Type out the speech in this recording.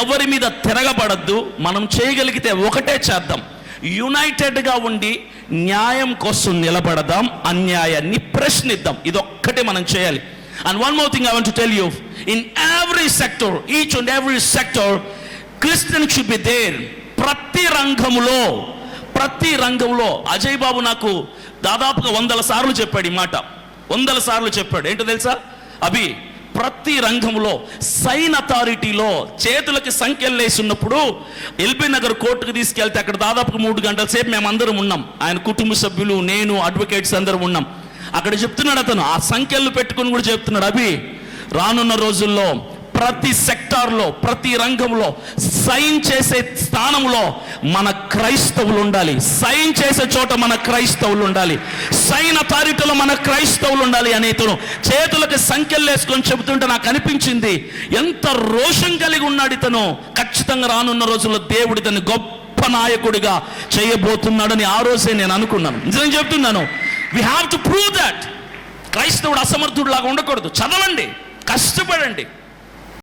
ఎవరి మీద తిరగబడద్దు. మనం చేయగలిగితే ఒకటే చేద్దాం, యునైటెడ్గా ఉండి న్యాయం కోసం నిలబడదాం, అన్యాయాన్ని ప్రశ్నిద్దాం. ఇదొక్కటే మనం చేయాలి. And one more thing I want to tell you, in every sector, each and every sector, Christian should be there. ప్రతి రంగంలో అజయ్ బాబు నాకు దాదాపుగా 100 సార్లు చెప్పాడు ఈ మాట, 100 సార్లు చెప్పాడు. ఏంటో తెలుసా అభి, ప్రతి రంగంలో సైన్ అథారిటీలో చేతులకి సంఖ్యలు వేసి ఉన్నప్పుడు ఎల్బీ నగర్ కోర్టుకు తీసుకెళ్తే అక్కడ దాదాపుగా 3 గంటల సేపు మేము అందరం ఉన్నాం. ఆయన కుటుంబ సభ్యులు, నేను, అడ్వకేట్స్ అందరం ఉన్నాం. అక్కడ చెప్తున్నాడు అతను, ఆ సంఖ్యలు పెట్టుకుని కూడా చెప్తున్నాడు, అభి రానున్న రోజుల్లో ప్రతి సెక్టార్లో, ప్రతి రంగంలో సైన్ చేసే స్థానంలో మన క్రైస్తవులు ఉండాలి. సైన్ చేసే చోట మన క్రైస్తవులు ఉండాలి. సైన్ అథారిటీలో మన క్రైస్తవులు ఉండాలి అని ఇతను చేతులకు సంఖ్యలు వేసుకొని చెబుతుంటే నాకు అనిపించింది, ఎంత రోషం కలిగి ఉన్నాడు ఇతను. ఖచ్చితంగా రానున్న రోజుల్లో దేవుడు ఇతను గొప్ప నాయకుడిగా చేయబోతున్నాడని ఆ రోజే నేను అనుకున్నాను. నిజంగా చెప్తున్నాను, we have to prove that. క్రైస్తవుడు అసమర్థుడు లాగా ఉండకూడదు. చదవండి, కష్టపడండి,